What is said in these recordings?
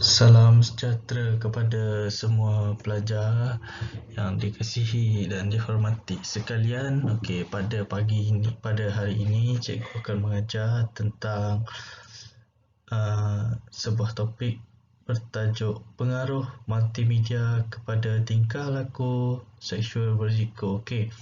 Salam sejahtera kepada semua pelajar yang dikasihi dan dihormati sekalian. Okey, pada hari ini cikgu akan mengajar tentang sebuah topik bertajuk pengaruh multimedia kepada tingkah laku seksual berisiko. Okey.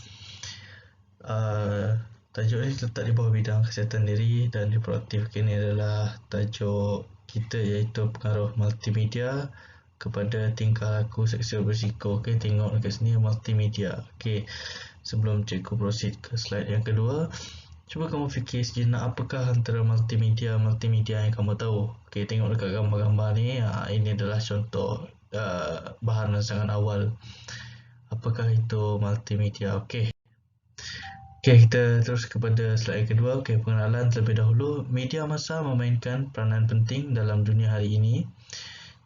Tajuk ini terletak di bawah bidang kesihatan diri dan reproductive. Ini adalah tajuk kita iaitu pengaruh multimedia kepada tingkah laku seksual berisiko. Okey, tengok dekat sini multimedia. Okey, sebelum cikgu proceed ke slide yang kedua, cuba kamu fikir sejenak apakah antara multimedia yang kamu tahu. Okey, tengok dekat gambar-gambar ni. Ini adalah contoh bahan rancangan awal. Apakah itu multimedia? Okey. Okey, kita terus kepada slide yang kedua. Okey, pengenalan terlebih dahulu. Media massa memainkan peranan penting dalam dunia hari ini.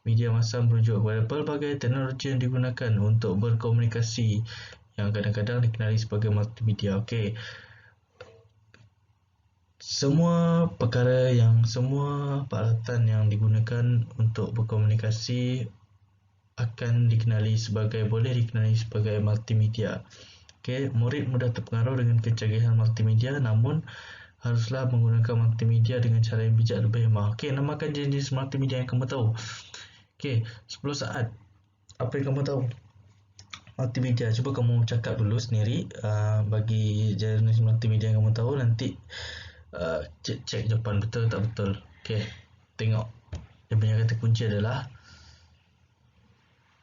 Media massa merujuk kepada pelbagai teknologi yang digunakan untuk berkomunikasi yang kadang-kadang dikenali sebagai multimedia. Okey. Semua peralatan yang digunakan untuk berkomunikasi boleh dikenali sebagai multimedia. Okey, murid mudah terpengaruh dengan kecanggihan multimedia, namun haruslah menggunakan multimedia dengan cara yang bijak dan berhemah. Okey, namakan jenis multimedia yang kamu tahu. Okey, 10 saat. Apa yang kamu tahu? Multimedia. Cuba kamu cakap dulu sendiri bagi jenis multimedia yang kamu tahu. Nanti cek jawapan betul tak betul. Okey, tengok. Dia punya kata kunci adalah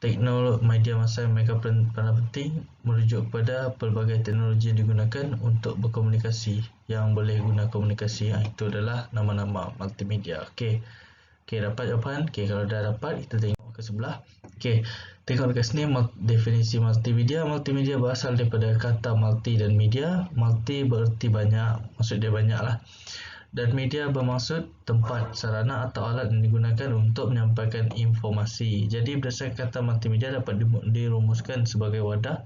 teknologi media massa yang memainkan peranan penting merujuk kepada pelbagai teknologi yang digunakan untuk berkomunikasi yang boleh guna komunikasi. Itu adalah nama-nama multimedia. Okey, dapat jawapan? Okey, kalau dah dapat kita tengok ke sebelah. Okey, tengok dekat sini definisi multimedia. Multimedia berasal daripada kata multi dan media. Multi bererti banyak, maksud dia banyak lah. Dan media bermaksud tempat, sarana atau alat yang digunakan untuk menyampaikan informasi. Jadi berdasarkan kata multimedia dapat dirumuskan sebagai wadah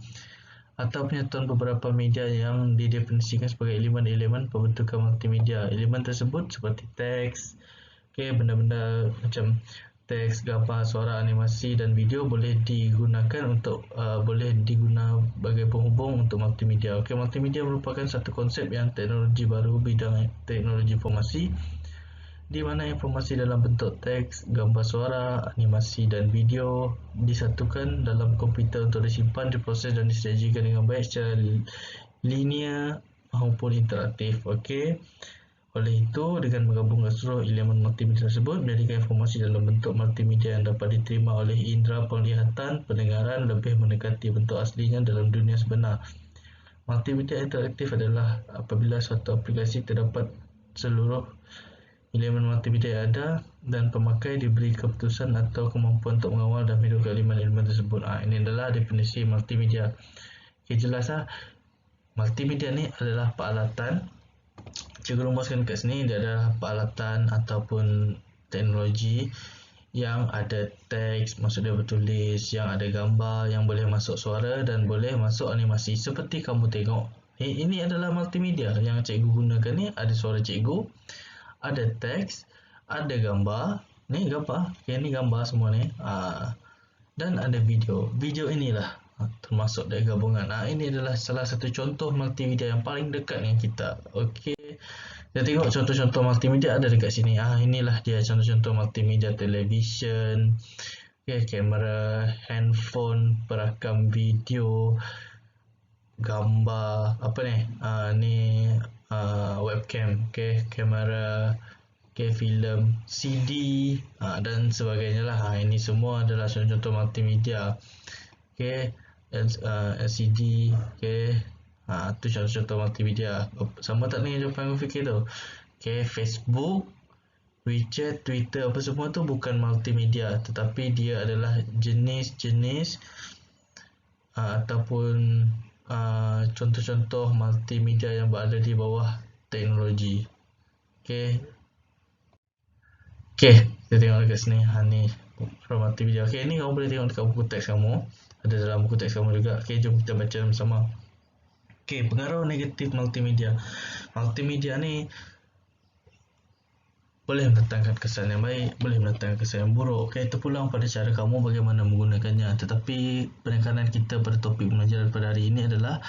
atau penyatuan beberapa media yang didefinisikan sebagai elemen-elemen pembentukan multimedia. Elemen tersebut seperti teks, benda-benda macam teks, gambar, suara, animasi dan video boleh digunakan sebagai penghubung untuk multimedia. Multimedia merupakan satu konsep yang teknologi baru bidang teknologi informasi di mana informasi dalam bentuk teks, gambar, suara, animasi dan video disatukan dalam komputer untuk disimpan, diproses dan disajikan dengan baik secara linear maupun interaktif. Oleh itu, dengan menggabungkan seluruh elemen multimedia tersebut menjadikan informasi dalam bentuk multimedia yang dapat diterima oleh indera penglihatan, pendengaran lebih mendekati bentuk aslinya dalam dunia sebenar. Multimedia interaktif adalah apabila suatu aplikasi terdapat seluruh elemen multimedia yang ada dan pemakai diberi keputusan atau kemampuan untuk mengawal dan menghidupkan elemen-elemen tersebut. Ini adalah definisi multimedia. Jelas lah. Multimedia ni adalah peralatan. Cikgu rumuskan kat sini, dia adalah peralatan ataupun teknologi yang ada teks, maksud dia bertulis, yang ada gambar, yang boleh masuk suara dan boleh masuk animasi. Seperti kamu tengok, ini adalah multimedia yang cikgu gunakan ni. Ada suara cikgu, ada teks, ada gambar. Ni gambar, ni gambar semua ni. Dan ada video. Video inilah termasuk dari gabungan. Ini adalah salah satu contoh multimedia yang paling dekat dengan kita. Okey. Kita tengok contoh-contoh multimedia ada dekat sini. Inilah dia contoh-contoh multimedia: televisyen, kamera, handphone, perakam video, gambar, ni webcam, kamera, filem, CD dan sebagainya lah. Ini semua adalah contoh-contoh multimedia. LCD, tu contoh-contoh multimedia. Sama tak dengan jawapan yang fikir tu? Facebook, WeChat, Twitter, apa semua tu bukan multimedia, tetapi dia adalah jenis-jenis ataupun contoh-contoh multimedia yang berada di bawah teknologi. Kita tengok dekat sini. Ni multimedia. Ni kamu boleh tengok dekat buku teks kamu. Ada dalam buku teks kamu juga. Jom kita baca bersama. Pengaruh negatif multimedia. Multimedia ni boleh mendatangkan kesan yang baik, boleh mendatangkan kesan yang buruk. Okey, terpulang pada cara kamu bagaimana menggunakannya. Tetapi penekanan kita pada topik pembelajaran pada hari ini adalah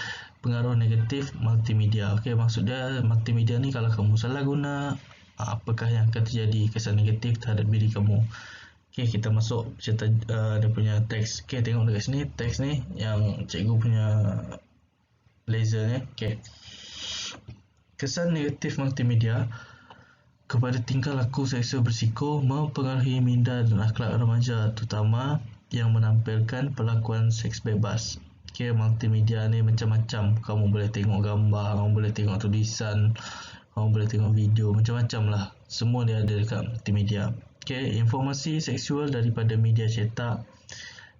pengaruh negatif multimedia. Okey, maksudnya multimedia ni kalau kamu salah guna, apakah yang akan terjadi kesan negatif terhadap diri kamu. Okey, kita masuk cerita dia punya teks. Okey, tengok dekat sini teks ni yang cikgu punya laser ni. Okey. Kesan negatif multimedia kepada tingkah laku seksual bersiko mempengaruhi minda dan akhlak remaja, terutama yang menampilkan pelakuan seks bebas. Okay, multimedia ni macam-macam. Kamu boleh tengok gambar, kamu boleh tengok tulisan, kamu boleh tengok video, macam-macam lah. Semua dia ada dekat multimedia. Okay, informasi seksual daripada media cetak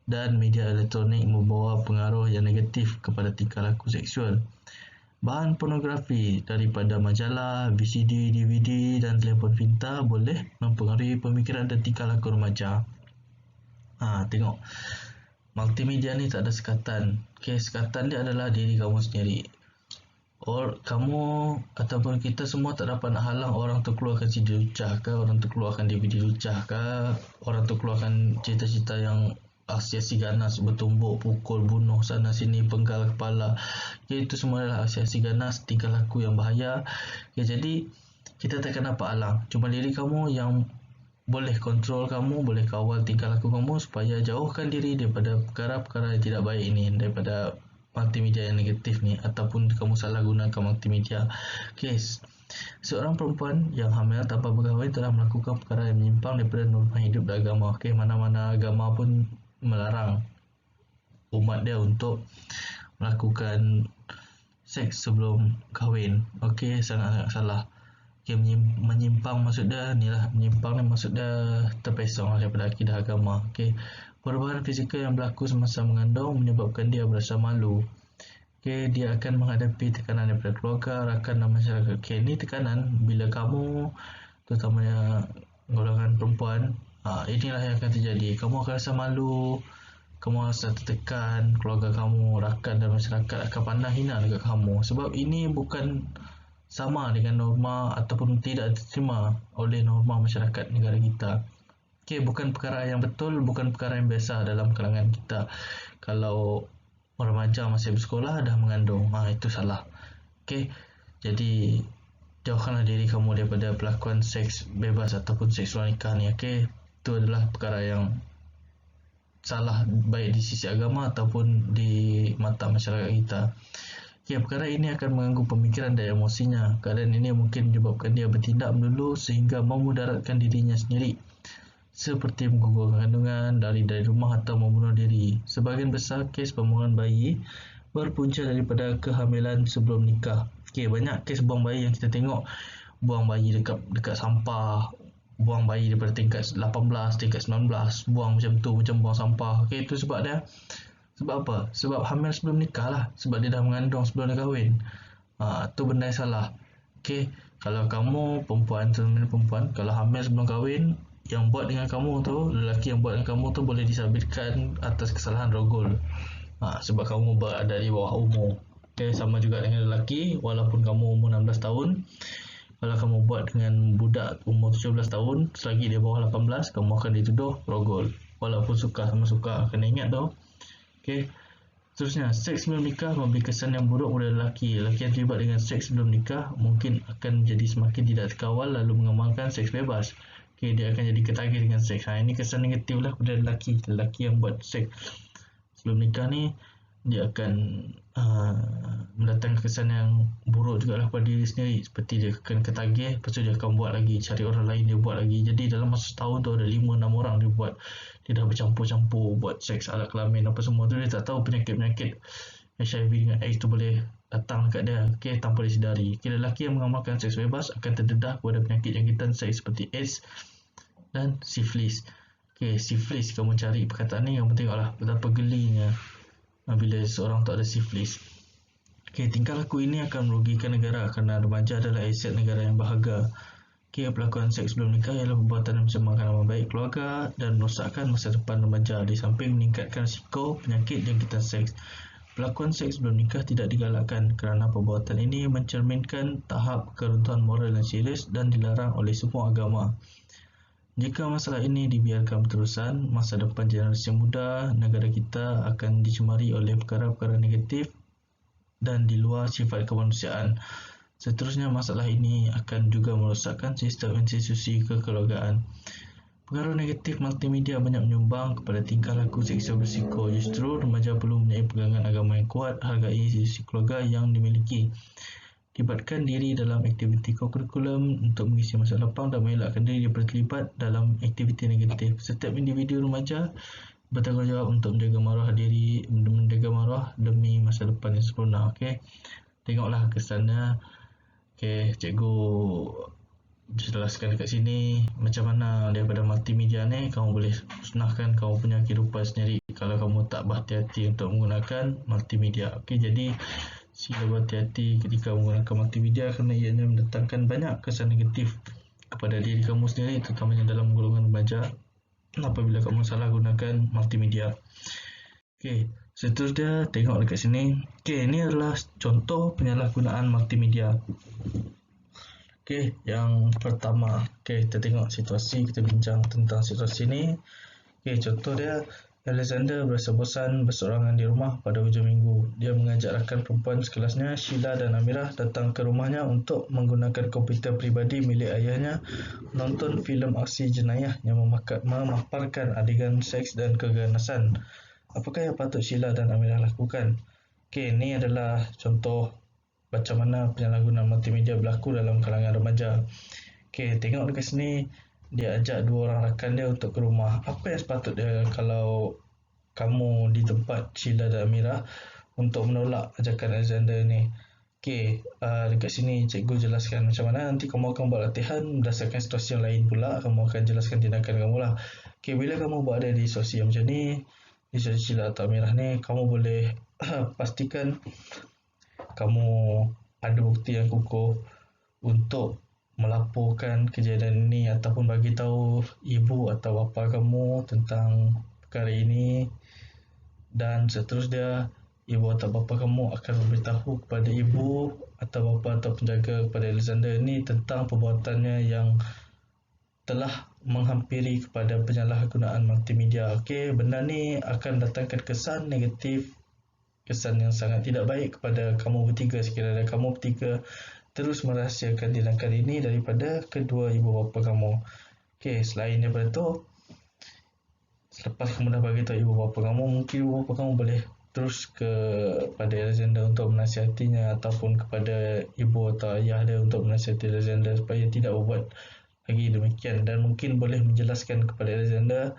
dan media elektronik membawa pengaruh yang negatif kepada tingkah laku seksual. Bahan pornografi daripada majalah, VCD, DVD dan telefon pintar boleh mempengaruhi pemikiran dan tingkah laku remaja. Tengok. Multimedia ni tak ada sekatan. Okay, sekatan dia adalah diri kamu sendiri. Kamu ataupun kita semua tak dapat nak halang orang tu keluarkan CD lucah ke, orang tu keluarkan DVD lucah ke, orang tu keluarkan cerita-cerita yang aksi-aksi ganas, bertumbuk, pukul, bunuh sana sini, penggal kepala. Okay, itu semua adalah aksi-aksi ganas, tingkah laku yang bahaya. Okay, jadi kita takkan dapat halang. Cuma diri kamu yang boleh kontrol kamu, boleh kawal tingkah laku kamu supaya jauhkan diri daripada perkara-perkara yang tidak baik ini, daripada multimedia yang negatif ni, ataupun kamu salah gunakan multimedia. Okay, seorang perempuan yang hamil tanpa berkahwin telah melakukan perkara yang menyimpang daripada norma hidup dan agama. Okay, mana-mana agama pun melarang umat dia untuk melakukan seks sebelum kahwin. Okey, sangat-sangat salah. Okey, menyimpang maksudnya ni lah, menyimpang ni maksudnya terpesong daripada akidah agama. Okey, perubahan fizikal yang berlaku semasa mengandung menyebabkan dia berasa malu. Okey, dia akan menghadapi tekanan daripada keluarga, rakan dan masyarakat. Okey, ni tekanan bila kamu, terutamanya golongan perempuan, inilah yang akan terjadi. Kamu akan rasa malu, kamu rasa tertekan, keluarga kamu, rakan dan masyarakat akan pandang hina dekat kamu. Sebab ini bukan sama dengan norma ataupun tidak diterima oleh norma masyarakat negara kita. Okey, bukan perkara yang betul, bukan perkara yang biasa dalam kalangan kita. Kalau remaja masih bersekolah dah mengandung, itu salah. Okey, jadi jauhkanlah diri kamu daripada pelakuan seks bebas ataupun seks luar nikah ni. Okey, itu adalah perkara yang salah baik di sisi agama ataupun di mata masyarakat kita. Okay, perkara ini akan mengganggu pemikiran dan emosinya. Keadaan ini mungkin menyebabkan dia bertindak melulu sehingga memudaratkan dirinya sendiri, seperti menggugurkan kandungan, lari dari rumah atau membunuh diri. Sebahagian besar kes pembuangan bayi berpunca daripada kehamilan sebelum nikah. Okay, banyak kes buang bayi yang kita tengok, buang bayi dekat sampah, buang bayi daripada tingkat 18, tingkat 19, buang macam tu, macam buang sampah. Okay, itu sebab dia, sebab apa? Sebab hamil sebelum nikah lah, sebab dia dah mengandung sebelum dia kahwin. Tu benda yang salah. Okay, kalau kamu perempuan, kalau hamil sebelum kahwin, yang buat dengan kamu tu, lelaki yang buat dengan kamu tu boleh disabitkan atas kesalahan rogol. Sebab kamu berada di bawah umur. Okay, sama juga dengan lelaki, walaupun kamu umur 16 tahun, kalau kamu buat dengan budak umur 17 tahun, selagi dia bawah 18, kamu akan dituduh rogol. Walaupun suka sama suka, kena ingat tau. Okay. Seterusnya, seks sebelum nikah memberi kesan yang buruk pada lelaki. Lelaki yang terlibat dengan seks sebelum nikah mungkin akan menjadi semakin tidak terkawal lalu mengamalkan seks bebas. Okay, dia akan jadi ketagih dengan seks. Ini kesan negatif lah pada lelaki. Lelaki yang buat seks sebelum nikah ni, dia akan mendatangkan kesan yang buruk juga lah pada diri sendiri. Seperti dia akan ketagih, lepas tu dia akan buat lagi, cari orang lain dia buat lagi. Jadi dalam masa setahun tu ada 5-6 orang dia buat. Dia dah bercampur-campur buat seks alat kelamin apa semua tu. Dia tak tahu penyakit-penyakit HIV dengan AIDS tu boleh datang dekat dia, okay, tanpa disedari. Okay, lelaki yang mengamalkan seks bebas akan terdedah kepada penyakit jangkitan seks seperti AIDS dan sifilis. Okay, sifilis, kamu cari perkataan ni, kamu tengoklah betapa gelinya bila seorang tak ada sifilis. Okay, tingkah laku ini akan merugikan negara kerana remaja adalah aset negara yang berharga. Okay, pelakuan seks sebelum nikah ialah perbuatan yang mencemarkan nama baik keluarga dan merosakkan masa depan remaja, di samping meningkatkan risiko penyakit jangkitan seks. Pelakuan seks sebelum nikah tidak digalakkan kerana perbuatan ini mencerminkan tahap keruntuhan moral yang serius dan dilarang oleh semua agama. Jika masalah ini dibiarkan berterusan, masa depan generasi muda negara kita akan dicemari oleh perkara-perkara negatif dan di luar sifat kemanusiaan. Seterusnya, masalah ini akan juga merosakkan sistem institusi kekeluargaan. Pengaruh negatif multimedia banyak menyumbang kepada tingkah laku seksual berisiko. Justru remaja perlu mempunyai pegangan agama yang kuat, hargai institusi keluarga yang dimiliki, libatkan diri dalam aktiviti kurikulum untuk mengisi masa lapang dan mengelakkan diri daripada terlibat dalam aktiviti negatif. Setiap individu remaja bertanggungjawab untuk menjaga maruah diri, menjaga maruah demi masa depan yang sempurna. Okey, tengoklah kesannya. Okey, cikgu jelaskan dekat sini macam mana daripada multimedia ni kamu boleh musnahkan kamu punya kehidupan sendiri kalau kamu tak berhati-hati untuk menggunakan multimedia. Okey, jadi sila berhati-hati ketika menggunakan multimedia kerana ianya mendatangkan banyak kesan negatif kepada diri kamu sendiri, terutamanya dalam golongan remaja apabila kamu salah gunakan multimedia. Okey, seterusnya tengok dekat sini. Okey, ini adalah contoh penyalahgunaan multimedia. Okey, yang pertama, okey, kita tengok situasi, kita bincang tentang situasi ni. Okey, contoh dia, Alexander berasa bosan berseorangan di rumah pada hujung minggu. Dia mengajak rakan perempuan sekelasnya, Sheila dan Amirah, datang ke rumahnya untuk menggunakan komputer peribadi milik ayahnya menonton filem aksi jenayah yang memaparkan adegan seks dan keganasan. Apakah yang patut Sheila dan Amirah lakukan? Okey, ini adalah contoh macam mana penyalahgunaan multimedia berlaku dalam kalangan remaja. Okey, tengok dekat sini, dia ajak dua orang rakan dia untuk ke rumah. Apa yang sepatutnya kalau kamu di tempat Sheila dan Amirah untuk menolak ajakan Alexander ni? Okey, dekat sini cikgu jelaskan macam mana nanti kamu akan buat latihan berdasarkan situasi yang lain pula. Kamu akan jelaskan tindakan kamu lah. Okey, bila kamu berada di situasi yang macam ni, di situasi Sheila atau Amirah ni, kamu boleh pastikan kamu ada bukti yang kukuh untuk melaporkan kejadian ini ataupun bagi tahu ibu atau bapa kamu tentang perkara ini, dan seterusnya ibu atau bapa kamu akan memberitahu kepada ibu atau bapa atau penjaga kepada Alexander ini tentang perbuatannya yang telah menghampiri kepada penyalahgunaan multimedia. Okey, benda ni akan datangkan kesan negatif, kesan yang sangat tidak baik kepada kamu bertiga sekiranya kamu bertiga terus merahsiakan tindakan ini daripada kedua ibu bapa kamu. Okey, selain daripada tu, selepas kamu dah bagi tahu ibu bapa kamu, mungkin ibu bapa kamu boleh terus kepada Alexander untuk menasihatinya ataupun kepada ibu atau ayah dia untuk menasihati Alexander supaya tidak berbuat lagi demikian, dan mungkin boleh menjelaskan kepada Alexander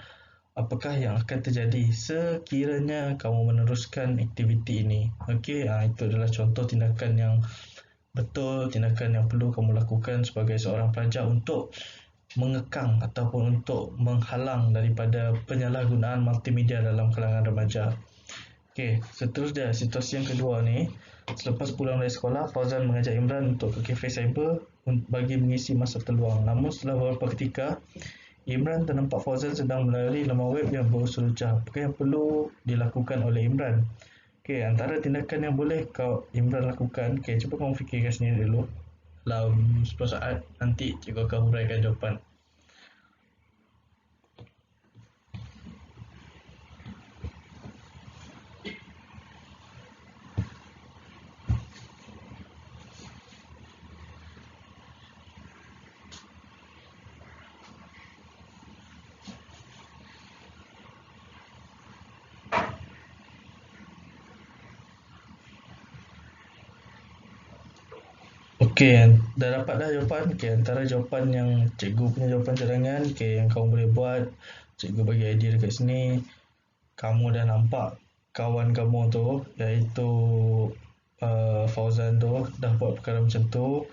apakah yang akan terjadi sekiranya kamu meneruskan aktiviti ini. Okey, itu adalah contoh tindakan yang betul, tindakan yang perlu kamu lakukan sebagai seorang pelajar untuk mengekang ataupun untuk menghalang daripada penyalahgunaan multimedia dalam kalangan remaja. Okey, seterusnya situasi yang kedua ni, selepas pulang dari sekolah, Fauzan mengajak Imran untuk ke kafe cyber bagi mengisi masa terluang. Namun setelah beberapa ketika, Imran ternampak Fauzan sedang melalui laman web yang berunsur lucah. Apakah yang perlu dilakukan oleh Imran? Okey, antara tindakan yang boleh Imran lakukan, okey, cuba kamu fikirkan sendiri dulu. Dalam 10 saat nanti cikgu akan huraikan jawapan. Okey, dah dapat dah jawapan. Okey, antara jawapan yang cikgu punya jawapan cadangan, okey, yang kamu boleh buat, cikgu bagi idea dekat sini. Kamu dah nampak kawan kamu tu, iaitu Fauzan tu, dah buat perkara macam tu.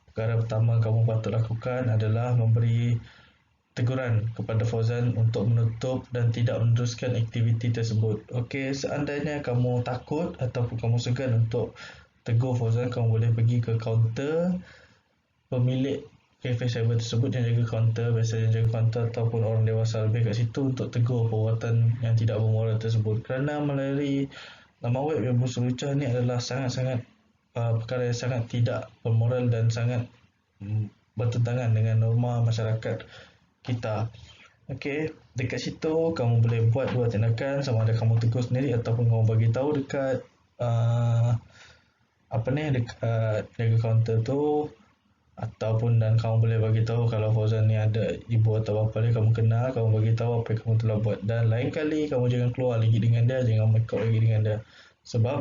Perkara pertama kamu patut lakukan adalah memberi teguran kepada Fauzan untuk menutup dan tidak meneruskan aktiviti tersebut. Okey, seandainya kamu takut ataupun kamu segan untuk tegur Fauzan, kamu boleh pergi ke kaunter pemilik kafe cyber tersebut yang jaga kaunter, biasanya jaga kaunter ataupun orang dewasa lebih kat situ untuk tegur perbuatan yang tidak bermoral tersebut. Kerana melalui laman web yang berselucah ni adalah sangat-sangat perkara yang sangat tidak bermoral dan sangat bertentangan dengan norma masyarakat kita. Okey, dekat situ kamu boleh buat dua tindakan, sama ada kamu tegur sendiri ataupun kamu bagi tahu dekat dekat jaga kaunter tu, ataupun dan kamu boleh bagi tahu kalau Fauzan ni ada ibu atau bapa dia kamu kenal, kamu bagi tahu apa yang kamu telah buat, dan lain kali kamu jangan keluar lagi dengan dia, jangan make lagi dengan dia. Sebab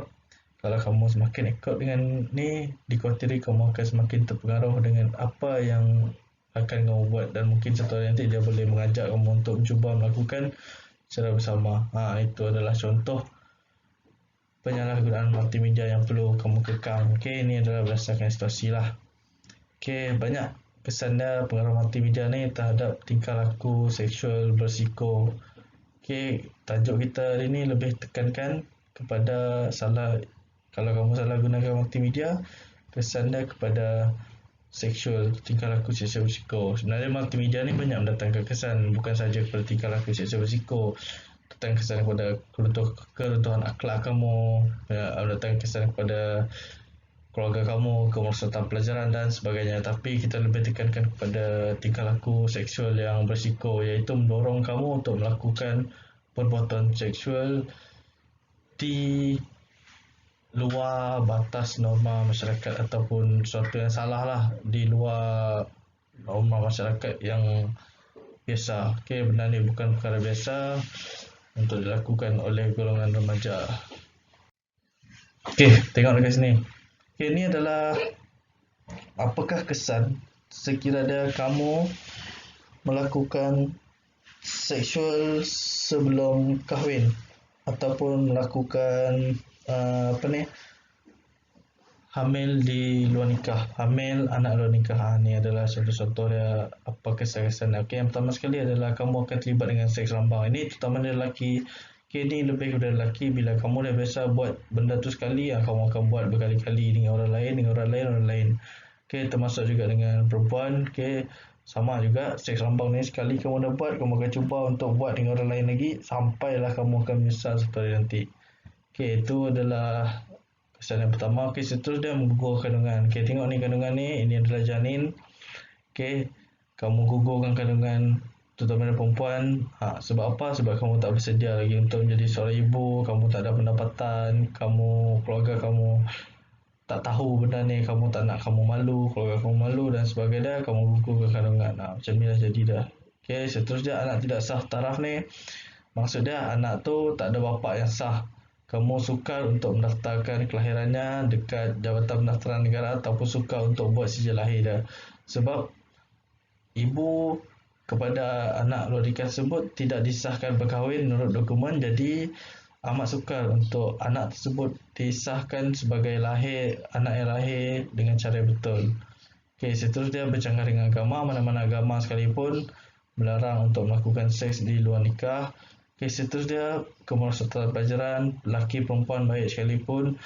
kalau kamu semakin ikut dengan ni, dikhuatiri kamu akan semakin terpengaruh dengan apa yang akan kamu buat, dan mungkin satu hari nanti dia boleh mengajak kamu untuk cuba melakukan secara bersama. Itu adalah contoh penyalahgunaan multimedia yang perlu kamu kekang. Okey, ini adalah berdasarkan situasi lah. Okey, banyak kesan dia pengaruh multimedia ni terhadap tingkah laku seksual berisiko. Okey, tajuk kita hari ni lebih tekankan kepada kalau kamu salah gunakan multimedia, kesan dia kepada seksual, tingkah laku seksual berisiko. Sebenarnya multimedia ni banyak mendatangkan kesan, bukan saja kepada tingkah laku seksual berisiko, datang kesan kepada keruntuhan akhlak kamu, datang kesan kepada keluarga kamu, kemerosatan pelajaran dan sebagainya. Tapi kita lebih tekankan kepada tingkah laku seksual yang berisiko, iaitu mendorong kamu untuk melakukan perbuatan seksual di luar batas norma masyarakat, ataupun sesuatu yang salah lah di luar norma masyarakat yang biasa. Okey, benda ni bukan perkara biasa untuk dilakukan oleh golongan remaja. Okey, tengok dekat sini. Okey, ni adalah apakah kesan sekiranya kamu melakukan seksual sebelum kahwin ataupun melakukan hamil di luar nikah, hamil anak luar nikah. Ni adalah contoh-contoh dia apa kesan-kesan. Okey, yang pertama sekali adalah kamu akan terlibat dengan seks rambang. Ini terutama dia lelaki. Okey, ni lebih kepada lelaki. Bila kamu dah biasa buat benda tu sekali, kamu akan buat berkali-kali dengan orang lain. Okey, termasuk juga dengan perempuan. Okey, sama juga seks rambang ni, sekali kamu dah buat, kamu akan cuba untuk buat dengan orang lain lagi, sampailah kamu akan menyesal seperti nanti. Okey, itu adalah kesan yang pertama. Okey, seterusnya menggugur kandungan. Okey, tengok ni kandungan ni, ini adalah janin. Okey, kamu gugurkan kandungan terutama perempuan. Sebab apa? Sebab kamu tak bersedia lagi untuk menjadi seorang ibu, kamu tak ada pendapatan, keluarga kamu tak tahu benda ni, kamu tak nak, kamu malu, keluarga kamu malu dan sebagainya, kamu gugurkan kandungan. Macam ni dah jadi dah. Okey, seterusnya anak tidak sah taraf ni. Maksudnya anak tu tak ada bapa yang sah. Kamu sukar untuk mendaftarkan kelahirannya dekat Jabatan Pendaftaran Negara, ataupun sukar untuk buat sijil lahir dia. Sebab ibu kepada anak luar nikah tersebut tidak disahkan berkahwin menurut dokumen, jadi amat sukar untuk anak tersebut disahkan sebagai anak yang lahir dengan cara yang betul. Okey, seterusnya bercanggah dengan agama. Mana-mana agama sekalipun melarang untuk melakukan seks di luar nikah. Okey, seterusnya kemerosatan pelajaran. Lelaki perempuan baik sekalipun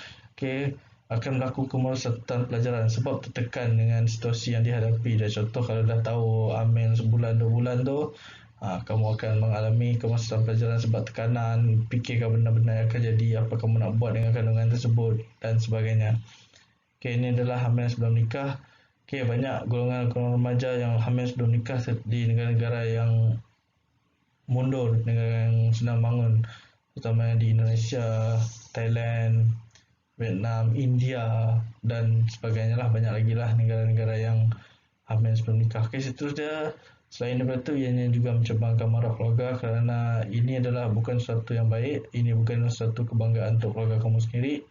akan berlaku kemerosatan pelajaran sebab tertekan dengan situasi yang dihadapi. Dan contoh, kalau dah tahu hamil sebulan 2 bulan tu, kamu akan mengalami kemerosatan pelajaran sebab tekanan, fikirkan benda-benda yang akan jadi, apa kamu nak buat dengan kandungan tersebut dan sebagainya. Okey, ini adalah hamil sebelum nikah. Okey, banyak golongan remaja yang hamil sebelum nikah di negara-negara yang mundur, negara yang sedang bangun, terutama di Indonesia, Thailand, Vietnam, India dan sebagainya lah. Banyak lagi lah negara-negara yang hamil sebelum nikah. Okey, seterusnya selain daripada itu, ianya juga mencemangkan marah keluarga, kerana ini adalah bukan sesuatu yang baik. Ini bukan sesuatu kebanggaan untuk keluarga kamu sendiri.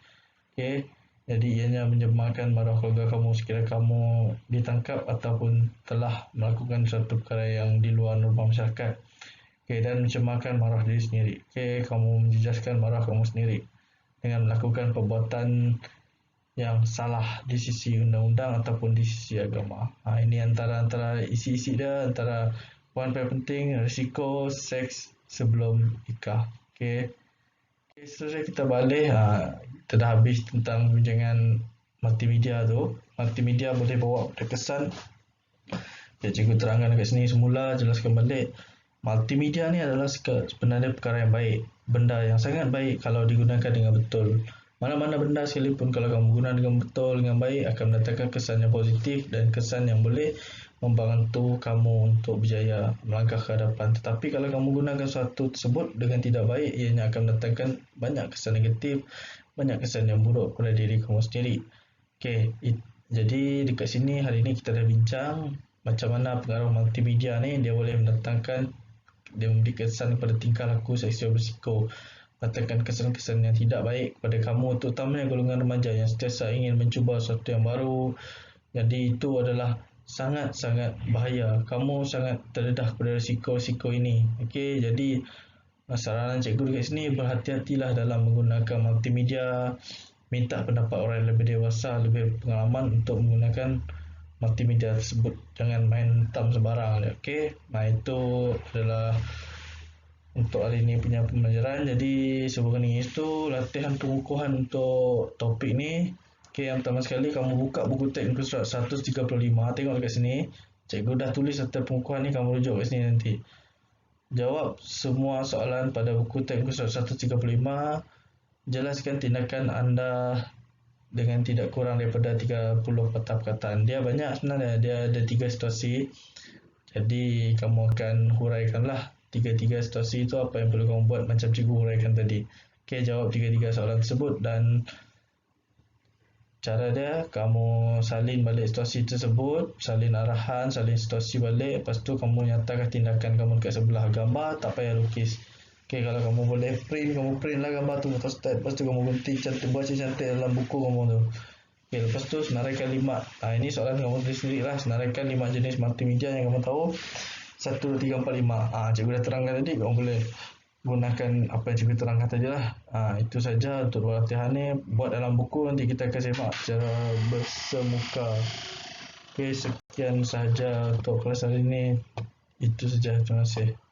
Okey, jadi ianya mencemangkan marah keluarga kamu sekiranya kamu ditangkap ataupun telah melakukan suatu perkara yang di luar norma masyarakat. Okey, dan mencemangkan marah diri sendiri. Okey, kamu menjejaskan marah kamu sendiri dengan melakukan perbuatan yang salah di sisi undang-undang ataupun di sisi agama. Ini antara isi-isi dia, antara poin paling penting risiko seks sebelum nikah. Okey, seterusnya kita balik. Kita dah habis tentang bincangan multimedia tu. Multimedia boleh bawa pada kesan. Cikgu terangkan dekat sini semula, jelaskan balik. Multimedia ni adalah sebenarnya perkara yang baik, benda yang sangat baik kalau digunakan dengan betul. Mana-mana benda sekalipun kalau kamu guna dengan betul, dengan baik, akan mendatangkan kesan yang positif dan kesan yang boleh membantu kamu untuk berjaya melangkah ke hadapan. Tetapi kalau kamu gunakan sesuatu tersebut dengan tidak baik, ianya akan mendatangkan banyak kesan negatif, banyak kesan yang buruk pada diri kamu sendiri. Okey, jadi dekat sini hari ini kita dah bincang macam mana pengaruh multimedia ni dia boleh mendatangkan, dia memberi kesan kepada tingkah laku seksual berisiko, mendatangkan kesan-kesan yang tidak baik kepada kamu, terutamanya golongan remaja yang sentiasa ingin mencuba sesuatu yang baru. Jadi itu adalah sangat-sangat bahaya. Kamu sangat terdedah pada risiko-risiko ini. Okey, jadi saranan cikgu dekat sini, berhati-hatilah dalam menggunakan multimedia. Minta pendapat orang yang lebih dewasa, lebih pengalaman untuk menggunakan multimedia tersebut. Jangan main tam sembarang. Okey, nah itu adalah untuk hari ini punya pembelajaran. Jadi sebelum itu latihan pengukuhan untuk topik ni. Okey, yang pertama sekali kamu buka buku teks muka surat 135. Tengok dekat sini. Cikgu dah tulis latihan pengukuhan ni, kamu rujuk kat sini nanti. Jawab semua soalan pada buku teks muka surat 135. Jelaskan tindakan anda dengan tidak kurang daripada 30 patah perkataan. Dia banyak sebenarnya, dia ada 3 situasi. Jadi kamu akan huraikanlah tiga-tiga situasi itu apa yang perlu kamu buat macam cikgu huraikan tadi. Okey, jawab tiga-tiga soalan tersebut dan cara dia kamu salin balik situasi tersebut, salin arahan, salin situasi balik, lepas tu kamu nyatakan tindakan kamu dekat sebelah gambar, tak payah lukis. Okey, kalau kamu boleh print, kamu print lah gambar tu atas step. Lepas tu kamu gunting cantik, buat cantik dalam buku kamu tu. Okey, lepas tu senaraikan 5. Ini soalan kamu tulis sendiri lah. Senaraikan 5 jenis multimedia yang kamu tahu. 1, 2, 3, 4, 5. Cikgu dah terangkan tadi, kamu boleh gunakan apa yang cikgu terangkan tadi lah. Itu saja untuk latihan ni. Buat dalam buku, nanti kita akan semak secara bersemuka. Okey, sekian sahaja untuk kelas hari ini. Itu saja. Terima kasih.